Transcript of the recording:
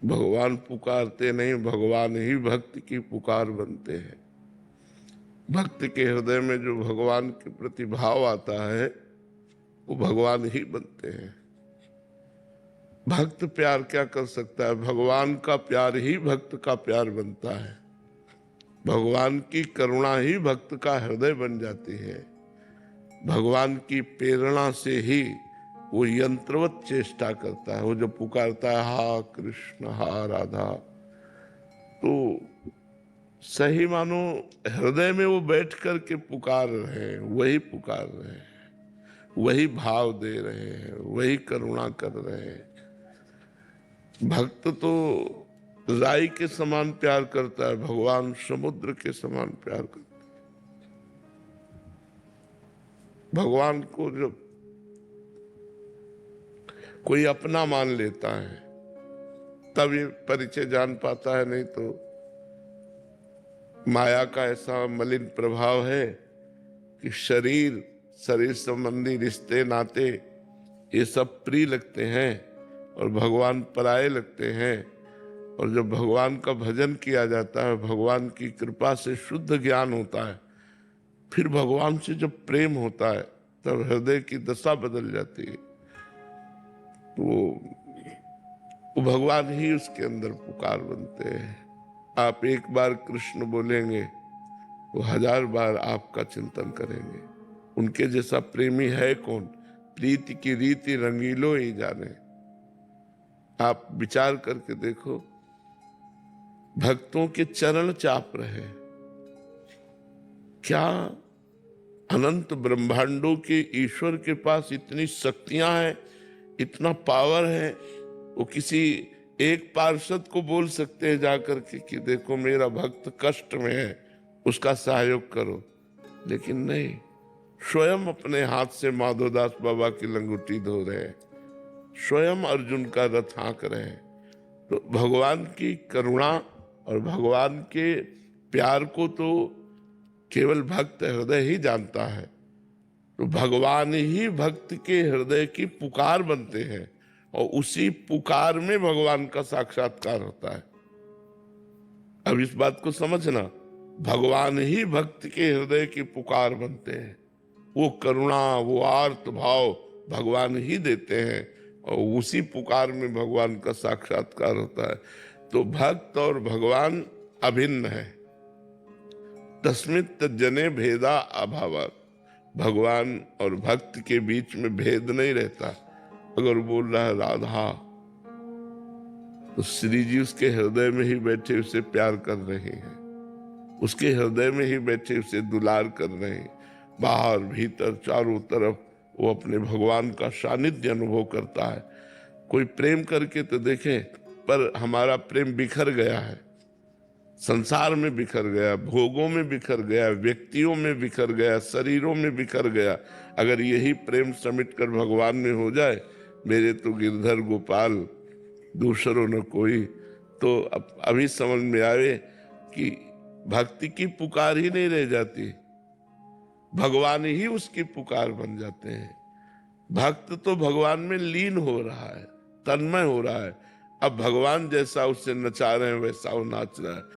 भगवान पुकारते नहीं, भगवान ही भक्त की पुकार बनते हैं। भक्त के हृदय में जो भगवान के प्रति भाव आता है वो भगवान ही बनते हैं। भक्त प्यार क्या कर सकता है? भगवान का प्यार ही भक्त का प्यार बनता है। भगवान की करुणा ही भक्त का हृदय बन जाती है। भगवान की प्रेरणा से ही वो यंत्रवत चेष्टा करता है। वो जो पुकारता है हा कृष्ण हा राधा, तो सही मानो हृदय में वो बैठ कर के पुकार रहे हैं, वही पुकार रहे हैं, वही भाव दे रहे हैं, वही करुणा कर रहे हैं। भक्त तो राई के समान प्यार करता है, भगवान समुद्र के समान प्यार करता है। भगवान को जब कोई अपना मान लेता है तब ये परिचय जान पाता है, नहीं तो माया का ऐसा मलिन प्रभाव है कि शरीर संबंधी रिश्ते नाते ये सब प्रिय लगते हैं और भगवान पराये लगते हैं। और जब भगवान का भजन किया जाता है, भगवान की कृपा से शुद्ध ज्ञान होता है, फिर भगवान से जब प्रेम होता है तब हृदय की दशा बदल जाती है। तो वो भगवान ही उसके अंदर पुकार बनते हैं। आप एक बार कृष्ण बोलेंगे वो 1000 बार आपका चिंतन करेंगे। उनके जैसा प्रेमी है कौन? प्रीति की रीति रंगीलो ही जाने। आप विचार करके देखो, भक्तों के चरण चाप रहे, क्या अनंत ब्रह्मांडों के ईश्वर के पास इतनी शक्तियां हैं, इतना पावर है। वो किसी एक पार्षद को बोल सकते हैं जाकर के कि देखो मेरा भक्त कष्ट में है, उसका सहयोग करो, लेकिन नहीं, स्वयं अपने हाथ से माधोदास बाबा की लंगोटी धो रहे हैं, स्वयं अर्जुन का रथ हाँक रहे हैं। तो भगवान की करुणा और भगवान के प्यार को तो केवल भक्त हृदय ही जानता है। तो भगवान ही भक्त के हृदय की पुकार बनते हैं और उसी पुकार में भगवान का साक्षात्कार होता है। अब इस बात को समझना, भगवान ही भक्त के हृदय की पुकार बनते हैं। वो करुणा, वो आर्त भाव भगवान ही देते हैं और उसी पुकार में भगवान का साक्षात्कार होता है। तो भक्त और भगवान अभिन्न है। तस्मित् जने भेदा अभावात्। भगवान और भक्त के बीच में भेद नहीं रहता। अगर बोल रहा है राधा, तो श्री जी उसके हृदय में ही बैठे उसे प्यार कर रहे हैं, उसके हृदय में ही बैठे उसे दुलार कर रहे हैं। बाहर भीतर चारों तरफ वो अपने भगवान का सानिध्य अनुभव करता है। कोई प्रेम करके तो देखे, पर हमारा प्रेम बिखर गया है, संसार में बिखर गया, भोगों में बिखर गया, व्यक्तियों में बिखर गया, शरीरों में बिखर गया। अगर यही प्रेम समिट कर भगवान में हो जाए, मेरे तो गिरधर गोपाल दूसरों न कोई, तो अभी समझ में आए कि भक्ति की पुकार ही नहीं रह जाती, भगवान ही उसकी पुकार बन जाते हैं। भक्त तो भगवान में लीन हो रहा है, तन्मय हो रहा है। अब भगवान जैसा उससे नचा रहे हैं वैसा वो नाच रहा है।